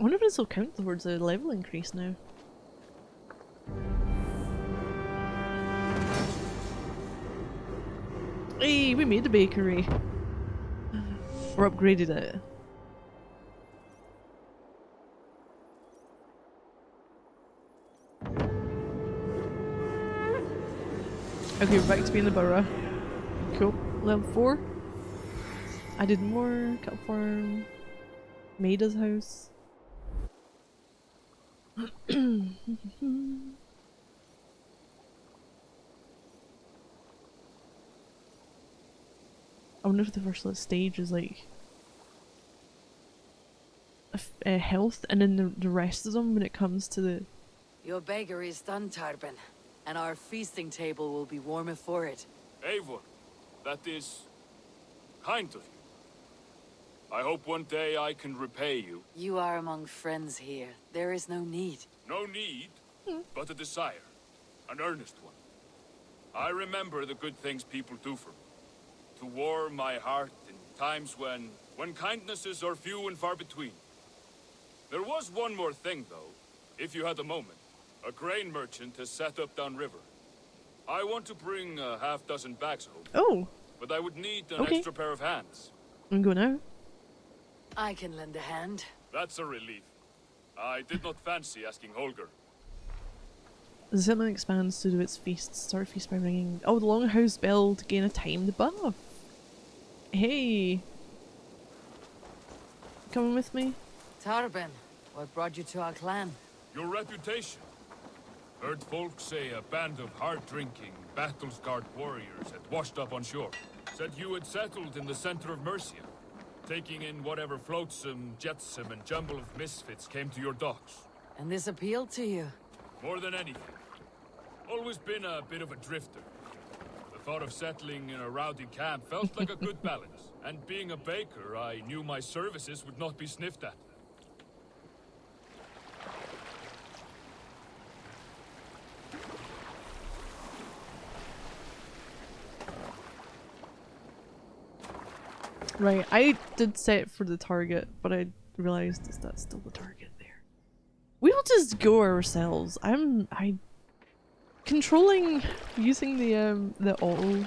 wonder if this will count towards a level increase now. Hey, we made a bakery. Or upgraded it. Okay, we're back to being the borough. Cool. Level 4. I did more. Cut farm. Maida's house. I wonder if the first stage is like health, and then the rest of them when it comes to the. Your bakery is done, Tarben, and our feasting table will be warmer for it. Eivor, that is kind of you. I hope one day I can repay you. You are among friends here. There is no need. No need, but a desire. An earnest one. I remember the good things people do for me. To warm my heart in times when kindnesses are few and far between. There was one more thing, though, if you had a moment. A grain merchant has set up downriver. I want to bring a half-dozen bags home. Oh! But I would need an extra pair of hands. I'm going now. I can lend a hand. That's a relief. I did not fancy asking Holger. The settlement expands to do its feast. Start feast by ringing. Oh, the longhouse bell to gain a timed buff. Hey! Coming with me? Tarben, what brought you to our clan? Your reputation. Heard folks say a band of hard-drinking, battle-scarred warriors had washed up on shore. Said you had settled in the center of Mercia, taking in whatever flotsam, jetsam, and jumble of misfits came to your docks. And this appealed to you? More than anything. Always been a bit of a drifter. The thought of settling in a rowdy camp felt like a good balance. And being a baker, I knew my services would not be sniffed at. Right, I did set for the target, but I realized is that still the target there. We'll just go ourselves. I controlling using the auto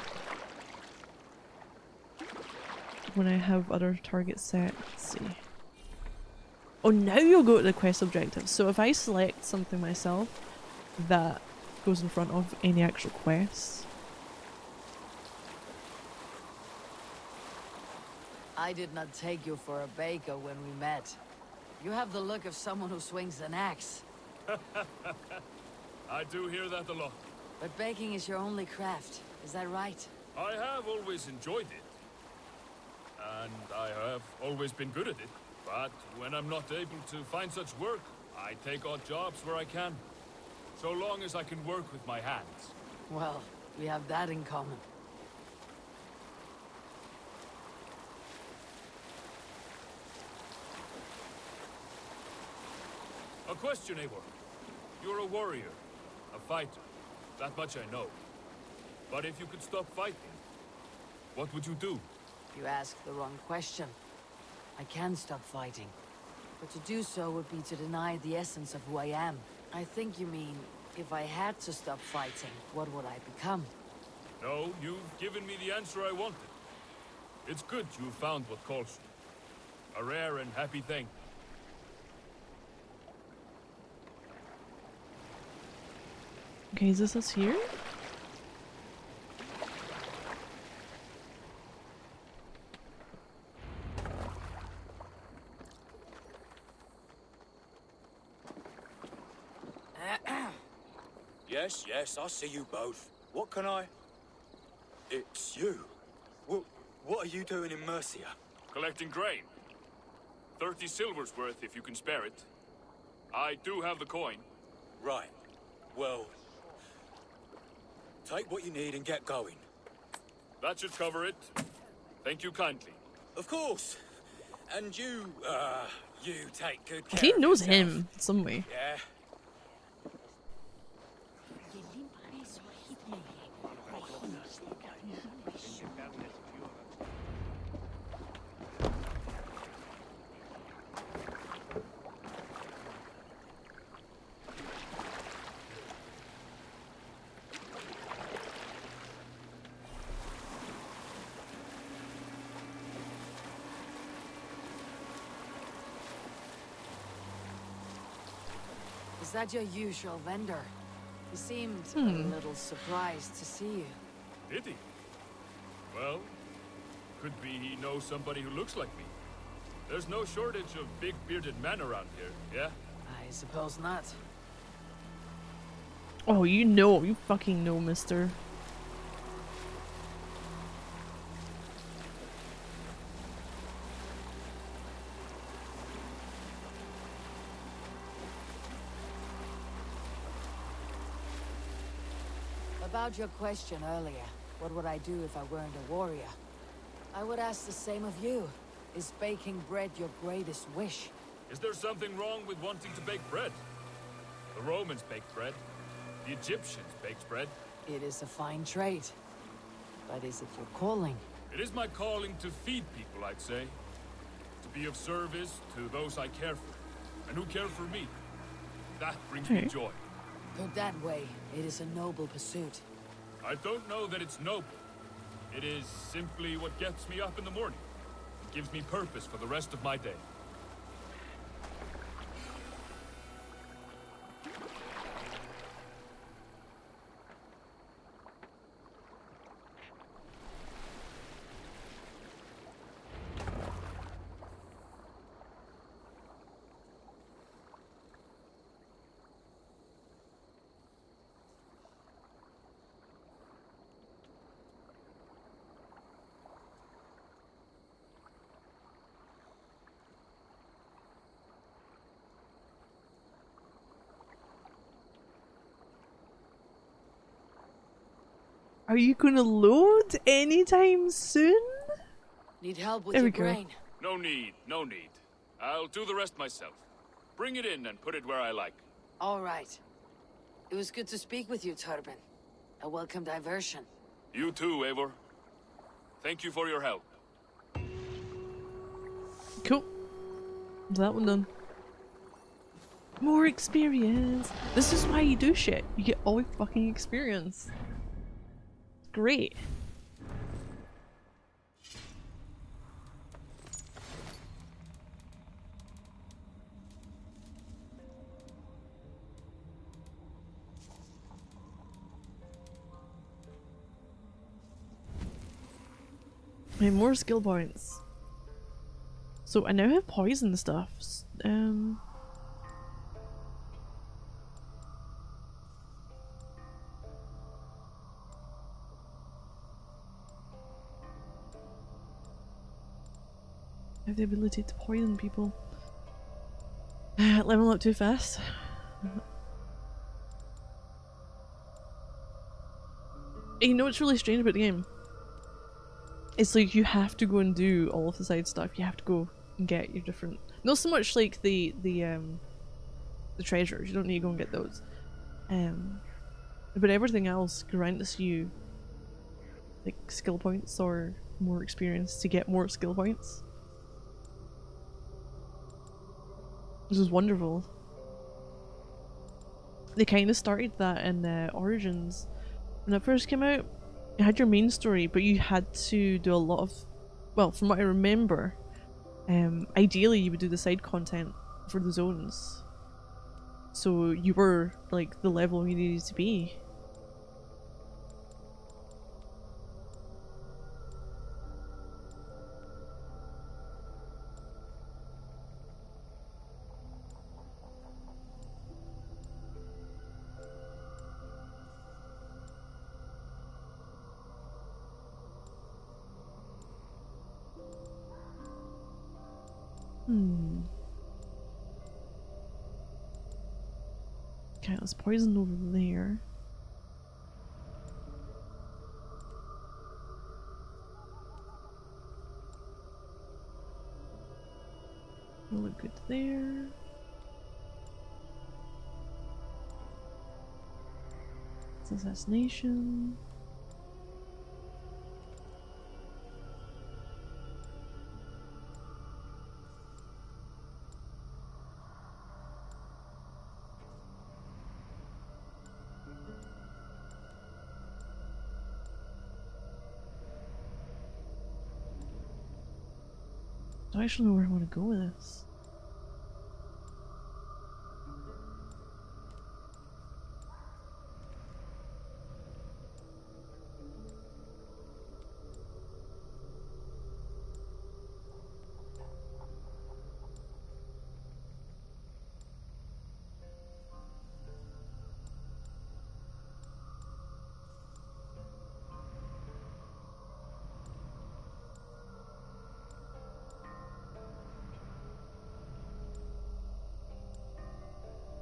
when I have other targets set. Let's see. Oh, now you'll go to the quest objectives. So if I select something myself, that goes in front of any actual quests. I did not take you for a baker when we met. You have the look of someone who swings an axe. I do hear that a lot. But baking is your only craft, is that right? I have always enjoyed it. And I have always been good at it. But when I'm not able to find such work, I take odd jobs where I can. So long as I can work with my hands. Well, we have that in common. A question, Eivor. You're a warrior, a fighter. That much I know. But if you could stop fighting, what would you do? You asked the wrong question. I can stop fighting. But to do so would be to deny the essence of who I am. I think you mean, if I had to stop fighting, what would I become? No, you've given me the answer I wanted. It's good you found what calls you. A rare and happy thing. Okay, is this us here? Yes, I see you both. What can I... It's you. What are you doing in Mercia? Collecting grain. 30 silver's worth if you can spare it. I do have the coin. Right. Well... take what you need and get going. That should cover it. Thank you kindly. Of course. And you take good care He of knows yourself. him some way. Yeah. Is that your usual vendor? He seemed a little surprised to see you. Did he? Well, could be he knows somebody who looks like me. There's no shortage of big bearded men around here, yeah? I suppose not. Oh, you fucking know, mister. About your question earlier, what would I do if I weren't a warrior? I would ask the same of you. Is baking bread your greatest wish? Is there something wrong with wanting to bake bread? The Romans baked bread. The Egyptians baked bread. It is a fine trade. But is it your calling? It is my calling to feed people, I'd say. To be of service to those I care for, and who care for me. That brings me joy. Put that way, it is a noble pursuit. I don't know that it's noble. It is simply what gets me up in the morning. It gives me purpose for the rest of my day. Are you gonna load anytime soon? Need help with There we your go. brain? No need, no need. I'll do the rest myself. Bring it in and put it where I like. All right. It was good to speak with you, Turbin. A welcome diversion. You too, Eivor. Thank you for your help. Cool. That one done. More experience. This is why you do shit. You get all your fucking experience. Great. And more skill points. So I now have poison stuff. I have the ability to poison people. Level up too fast. You know what's really strange about the game? It's like you have to go and do all of the side stuff. You have to go and get your different. Not so much like the treasures. You don't need to go and get those. But everything else grants you like skill points or more experience to get more skill points. This is wonderful. They kind of started that in Origins. When it first came out, you had your main story, but you had to do a lot of, well, from what I remember, ideally you would do the side content for the zones. So you were, like, the level you needed to be. Okay, let's poison over there. Will look good there. It's assassination. I don't actually know where I want to go with this.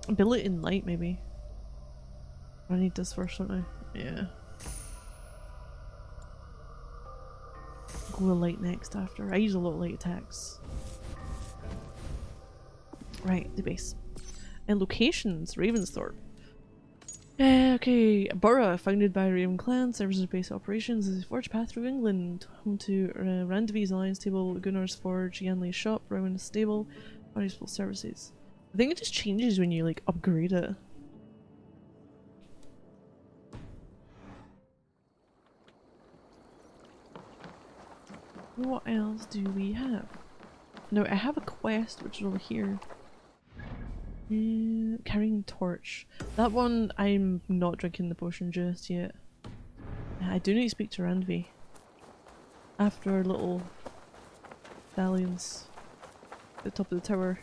Ability in light, maybe. I need this first, don't I? Yeah. Go with light next after. I use a lot of light attacks. Right, the base. And locations, Ravensthorpe. Okay, Borough, founded by Raven clan, serves as base operations as a forge path through England, home to Randavi's Alliance Table, Gunnar's Forge, Yanley's Shop, Rowan's Stable, and useful services. I think it just changes when you like upgrade it. What else do we have? No, I have a quest which is over here. Carrying torch. That one, I'm not drinking the potion just yet. I do need to speak to Randvi. After our little dalliance at the top of the tower.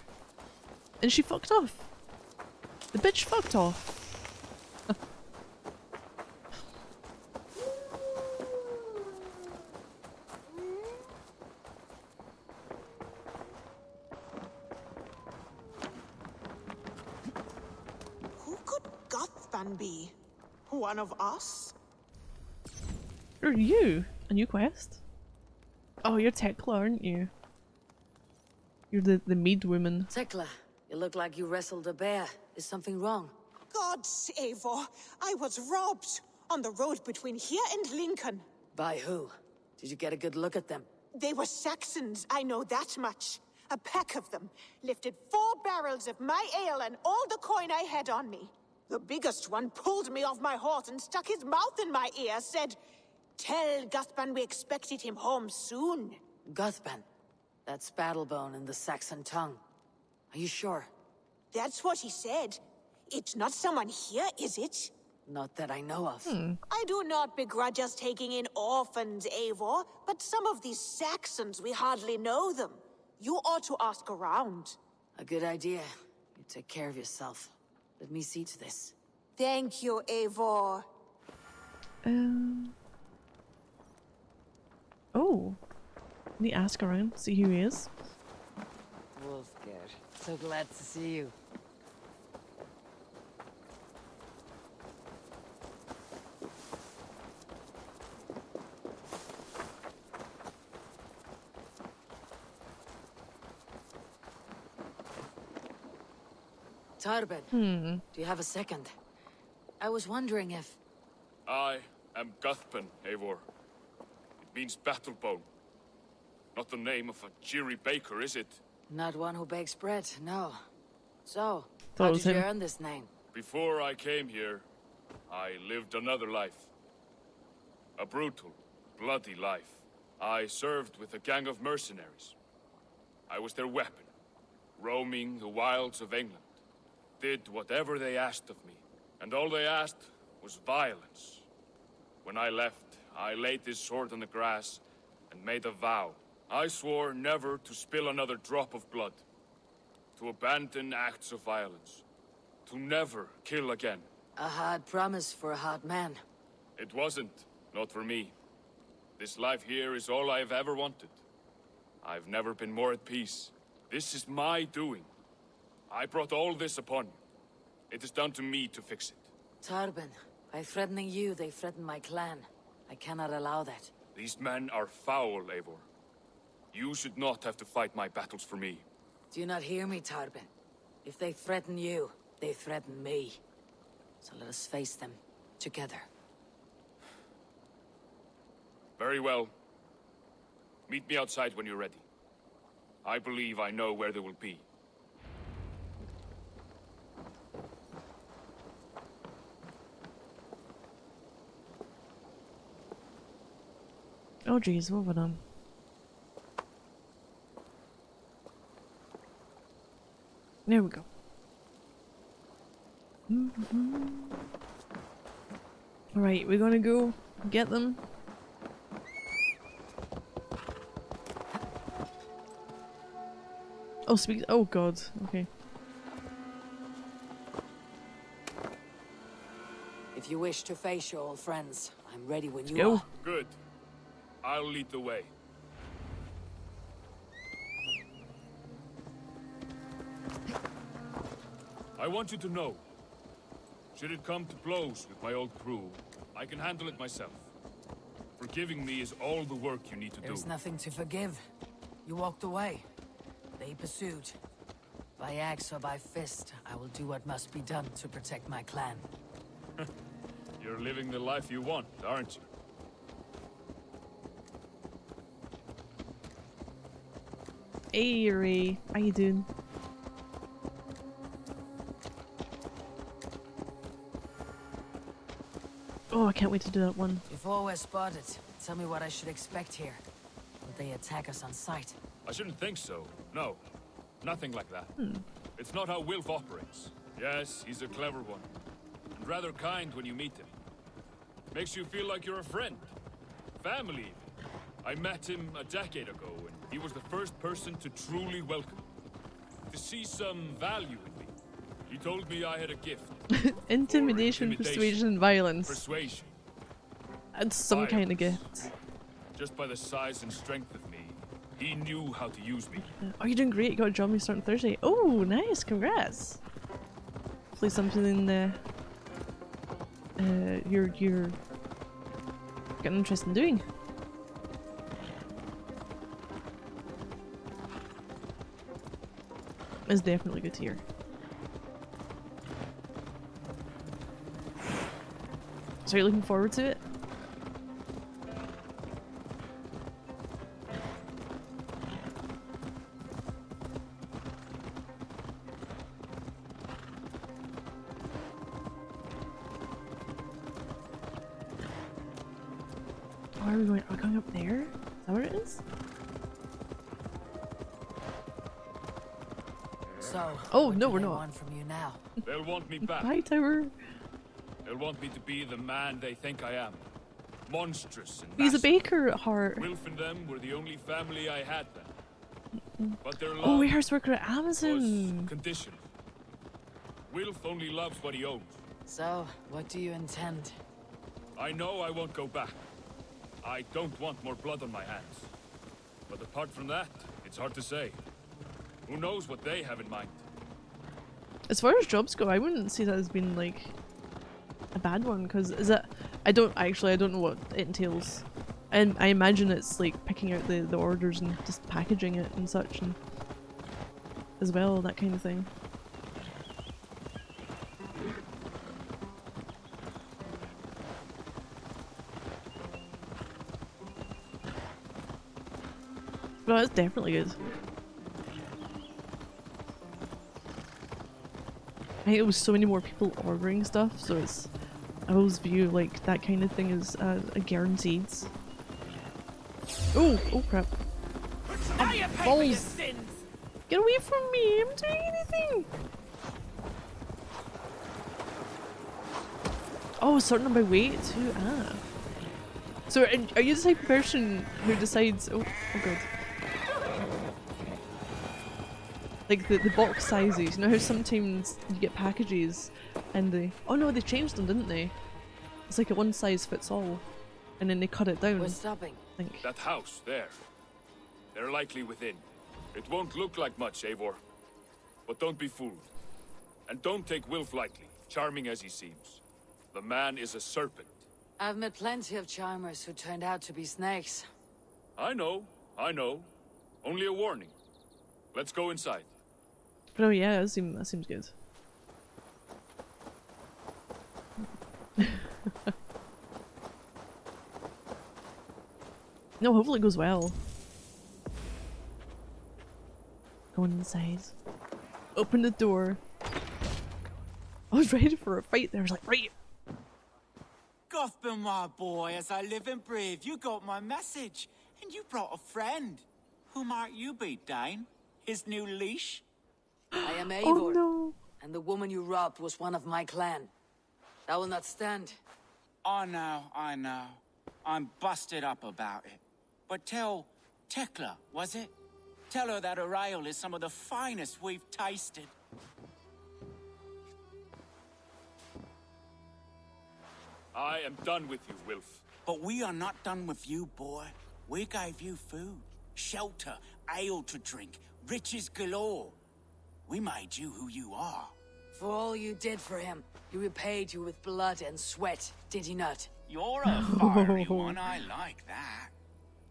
And she fucked off! The bitch fucked off! Who could Gothban be? One of us? Or you? A new quest? Oh, you're Tekla, aren't you? You're the mead woman. Tekla, you look like you wrestled a bear. Is something wrong? Gods, Eivor, I was robbed on the road between here and Lincoln. By who? Did you get a good look at them? They were Saxons, I know that much. A pack of them lifted 4 barrels of my ale and all the coin I had on me. The biggest one pulled me off my horse and stuck his mouth in my ear, said, "Tell Guthban we expected him home soon." Guthban. That's Battlebone in the Saxon tongue. Are you sure? That's what he said. It's not someone here, is it? Not that I know of. I do not begrudge us taking in orphans, Eivor, but some of these Saxons, we hardly know them. You ought to ask around. A good idea. You take care of yourself. Let me see to this. Thank you, Eivor. Oh. Let me ask around, see who he is. Wolfgar, so glad to see you. Tarben, do you have a second? I was wondering if... I am Guthban, Eivor. It means battlebone. Not the name of a cheery baker, is it? Not one who bakes bread, no. So, Thought it how was did you him. earn this name? Before I came here, I lived another life. A brutal, bloody life. I served with a gang of mercenaries. I was their weapon, roaming the wilds of England. Did whatever they asked of me, and all they asked was violence. When I left, I laid this sword on the grass and made a vow. I swore never to spill another drop of blood, to abandon acts of violence, to never kill again. A hard promise for a hard man. It wasn't, not for me. This life here is all I've ever wanted. I've never been more at peace. This is my doing. I brought all this upon you. It is down to me to fix it. Tarben, by threatening you, they threaten my clan. I cannot allow that. These men are foul, Eivor. You should not have to fight my battles for me. Do you not hear me, Tarben? If they threaten you, they threaten me. So let us face them, together. Very well. Meet me outside when you're ready. I believe I know where they will be. Oh jeez, what were them? There we go. Alright, we're gonna go get them. Oh, speak. Oh god, okay. If you wish to face your old friends, I'm ready when you Go. are. Good. I'll lead the way. I want you to know, should it come to blows with my old crew, I can handle it myself. Forgiving me is all the work you need to do. There's nothing to forgive. You walked away. They pursued. By axe or by fist, I will do what must be done to protect my clan. You're living the life you want, aren't you? Hey Ray, how you doing? Oh, I can't wait to do that one. Before we're spotted, tell me what I should expect here. Will they attack us on sight? I shouldn't think so. No. Nothing like that. It's not how Wilf operates. Yes, he's a clever one. And rather kind when you meet him. Makes you feel like you're a friend. Family, even. I met him a decade ago, and he was the first person to truly welcome me. To see some value in me. He told me I had a gift. Intimidation, persuasion, and violence. Persuasion. That's some kind of gift. Just by the size and strength of me, he knew how to use me. Oh, you're doing great. You got a job me starting Thursday. Oh, nice. Congrats. Hopefully something you're got an interest in doing. It's definitely good to hear. So you're looking forward to it? Oh, are we going? Are we going up there? Is that what it is? So, Oh, what no, do we're they not. want from you now? They'll want me back. Hi, Tower. They'll want me to be the man they think I am. Monstrous and He's a massive. baker at heart. Wilf and them were the only family I had then. But their Oh, love warehouse worker at was Amazon. conditional. Wilf only loves what he owns. So, what do you intend? I know I won't go back. I don't want more blood on my hands. But apart from that, it's hard to say. Who knows what they have in mind? As far as jobs go, I wouldn't see that as being like a bad one, because is it? I don't know what it entails. And I imagine it's like picking out the orders and just packaging it and such, and as well, that kind of thing. Well, it's definitely good. I think there was so many more people ordering stuff, so it's, I always view like that kind of thing as a guaranteed. Oh, oh crap. Balls. Get away from me, I'm doing anything! Oh, sorting them by weight too, ah. So are you the type of person who decides, oh god. Like the box sizes, you know how sometimes you get packages and they, oh no, they changed them, didn't they? It's like a one size fits all, and then they cut it down. We're stopping. I think. That house there. They're likely within. It won't look like much, Eivor. But don't be fooled. And don't take Wilf lightly, charming as he seems. The man is a serpent. I've met plenty of charmers who turned out to be snakes. I know. Only a warning. Let's go inside. But oh yeah, that seems good. No, hopefully it goes well. Going inside. Open the door. I was ready for a fight there. I was like, right. Gothbin, my boy, as I live and breathe, you got my message. And you brought a friend. Who might you be, Dane? His new leash? I am Eivor, Oh no. and the woman you robbed was one of my clan. That will not stand. I know. I'm busted up about it. But tell Tekla, was it? Tell her that her ale is some of the finest we've tasted. I am done with you, Wilf. But we are not done with you, boy. We gave you food, shelter, ale to drink, riches galore. We made you who you are. For all you did for him, he repaid you with blood and sweat, did he not? You're a fiery one, I like that.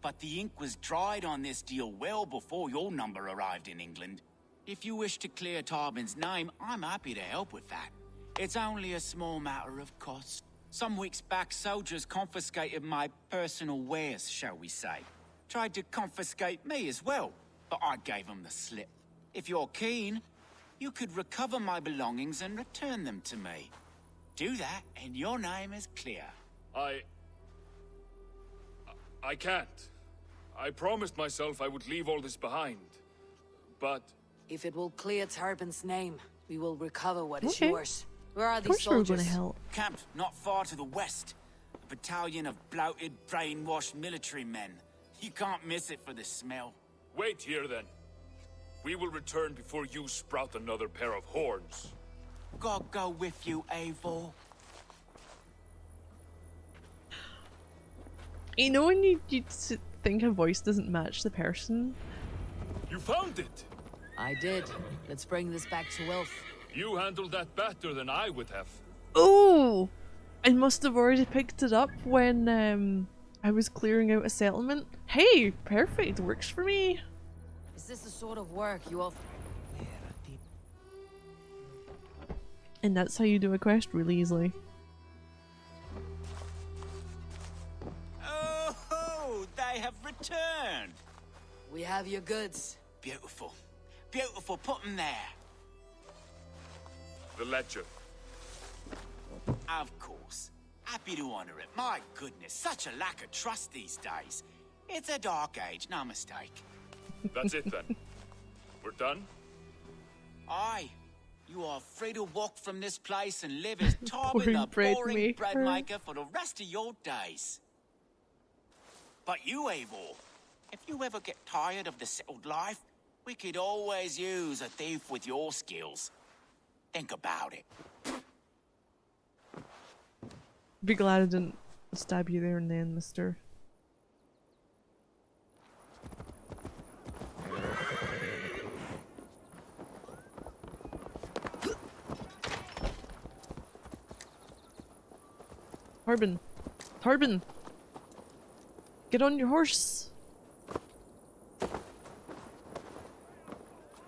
But the ink was dried on this deal well before your number arrived in England. If you wish to clear Tarbin's name, I'm happy to help with that. It's only a small matter of cost. Some weeks back, soldiers confiscated my personal wares, shall we say. Tried to confiscate me as well, but I gave them the slip. If you're keen, you could recover my belongings and return them to me. Do that, and your name is clear. I can't. I promised myself I would leave all this behind. But... If it will clear Tarbin's name, we will recover what is Okay. yours. Where are Of these course we're soldiers? gonna help. Camped not far to the west. A battalion of bloated, brainwashed military men. You can't miss it for the smell. wait here then. We will return before you sprout another pair of horns. God go with you, Eivor. You know when you think a voice doesn't match the person? You found it! I did. Let's bring this back to Elf. You handled that better than I would have. Oh! I must have already picked it up when I was clearing out a settlement. Hey, perfect, works for me. Is this the sort of work you offer? And that's how you do a quest really easily. Oh, they have returned. We have your goods. Beautiful. Beautiful, put them there. The ledger. Of course. Happy to honor it. My goodness, such a lack of trust these days. It's a dark age, no mistake. That's it then. We're done? Aye. You are free to walk from this place and live as Tarbin Boring the bread boring maker. bread maker for the rest of your days. But you, Eivor, if you ever get tired of the settled life, we could always use a thief with your skills. Think about it. Be glad I didn't stab you there and then, mister. Tarbin! Tarbin! Get on your horse!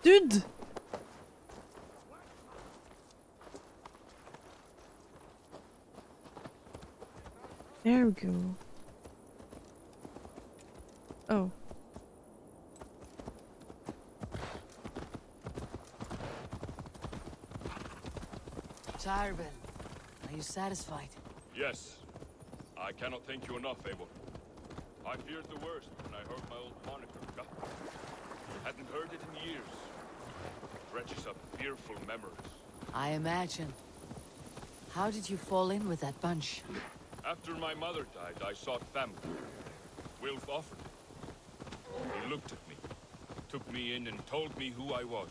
Dude! There we go. Oh. Tarbin, are you satisfied? Yes. I cannot thank you enough, Abel. I feared the worst when I heard my old moniker, Gut. Hadn't heard it in years. It dredges up fearful memories. I imagine. How did you fall in with that bunch? After my mother died, I sought family. Wilf offered it. He looked at me, took me in and told me who I was.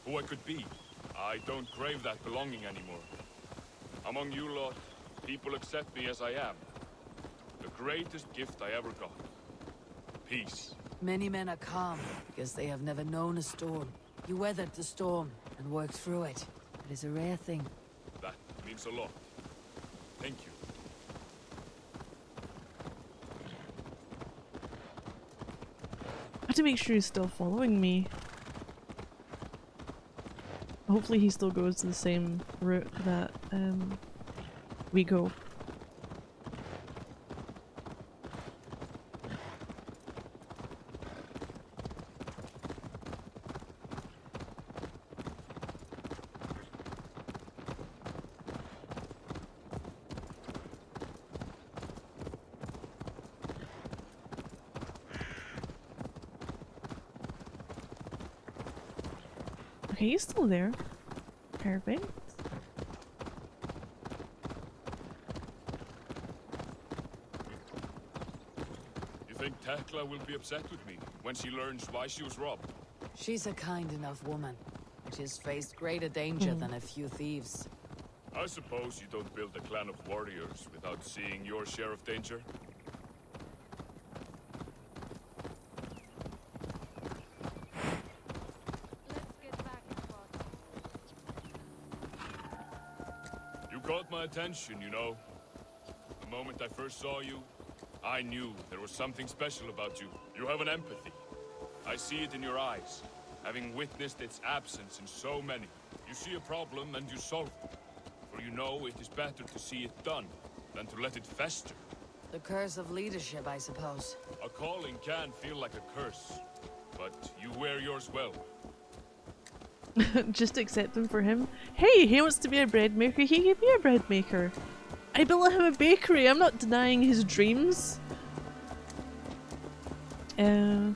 Who I could be. I don't crave that belonging anymore. Among you lot, people accept me as I am. The greatest gift I ever got. Peace. Many men are calm because they have never known a storm. You weathered the storm and worked through it. It is a rare thing. That means a lot. Thank you. I have to make sure he's still following me. Hopefully he still goes to the same route that we go. Okay, he's still there. Perfect. You think Tekla will be upset with me when she learns why she was robbed? She's a kind enough woman. She has faced greater danger than a few thieves. I suppose you don't build a clan of warriors without seeing your share of danger? caught my attention, you know. The moment I first saw you, I knew there was something special about you. You have an empathy. I see it in your eyes, having witnessed its absence in so many. You see a problem and you solve it. For you know it is better to see it done than to let it fester. The curse of leadership, I suppose. A calling can feel like a curse, but you wear yours well. Just accept him for him. Hey, he wants to be a bread maker. He can be a bread maker. I built him a bakery. I'm not denying his dreams. Oh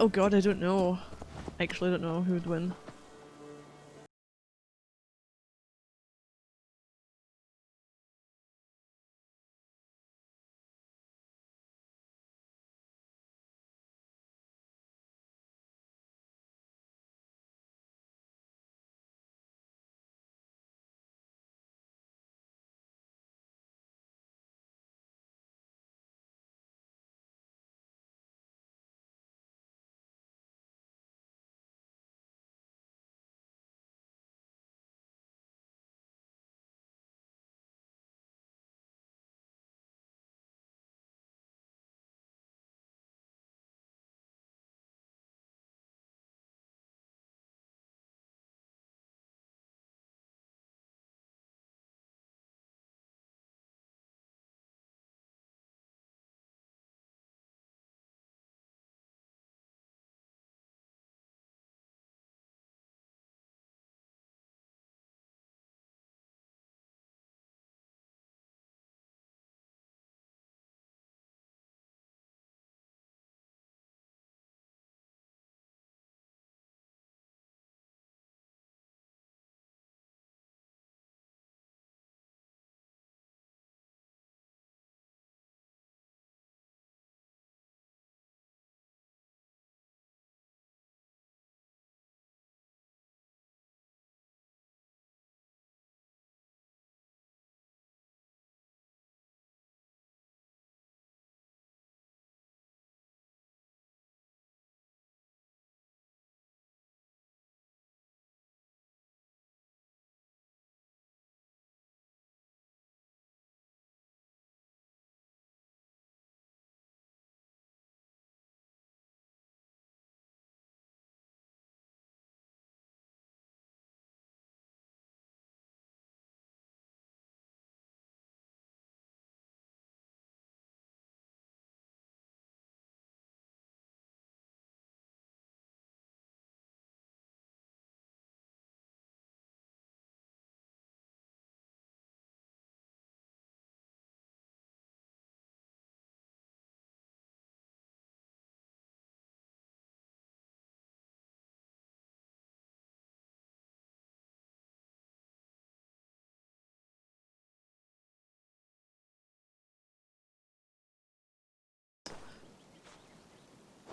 god, I don't know. Actually, I don't know who would win.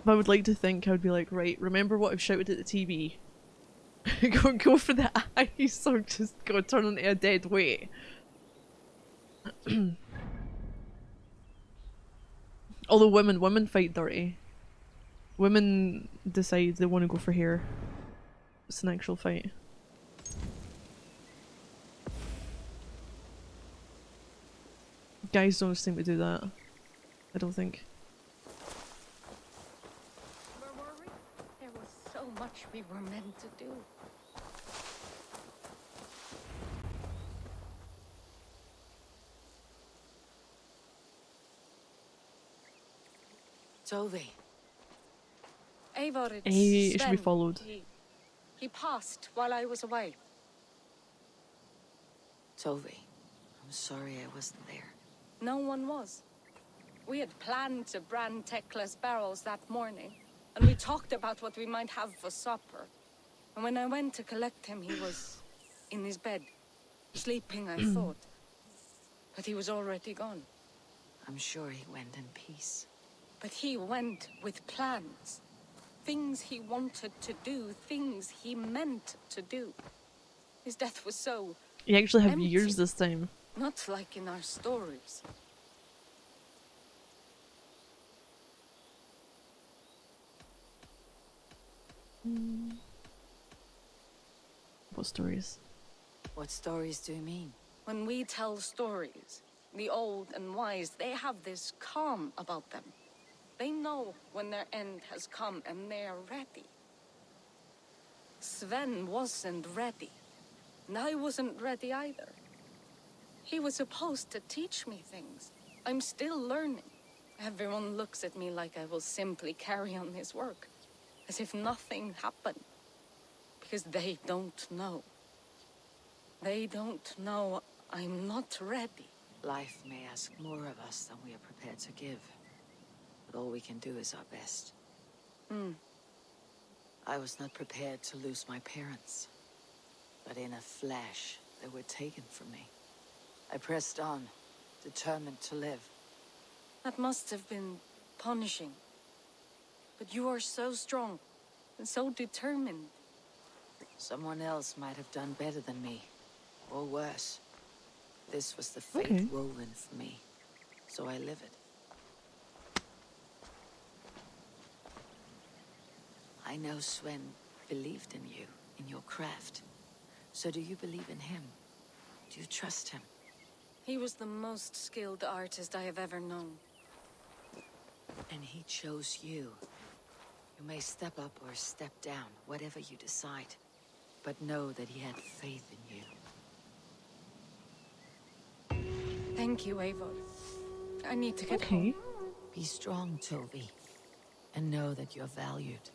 I would like to think I would be like, right, remember what I've shouted at the TV. go for the eyes or just go turn into a dead weight. Although women fight dirty. Women decide they want to go for hair. It's an actual fight. Guys don't seem to do that. I don't think. Where were we? There was so much we were meant to do. Tovi. Eivor, it's He should be Sven. followed. He passed while I was away. Tovi. I'm sorry I wasn't there. No one was. We had planned to brand Tekla's barrels that morning, and we talked about what we might have for supper. And when I went to collect him, he was in his bed, sleeping, I thought. But he was already gone. I'm sure he went in peace. But he went with plans. Things he wanted to do, things he meant to do. His death was so You actually have empty. years this time. Not like in our stories. What stories? What stories do you mean? When we tell stories, the old and wise, they have this calm about them. They know when their end has come and they are ready. Sven wasn't ready. And I wasn't ready either. He was supposed to teach me things. I'm still learning. Everyone looks at me like I will simply carry on his work, as if nothing happened. Because they don't know. They don't know I'm not ready. Life may ask more of us than we are prepared to give. But all we can do is our best. I was not prepared to lose my parents. But in a flash, they were taken from me. I pressed on, determined to live. That must have been punishing. But you are so strong and so determined. Someone else might have done better than me. Or worse. This was the fate Okay. woven for me. So I live it. I know Sven believed in you, in your craft. So do you believe in him? Do you trust him? He was the most skilled artist I have ever known. And he chose you. You may step up or step down, whatever you decide. But know that he had faith in you. Thank you, Eivor. I need to get Okay. home. Be strong, Toby. And know that you're valued.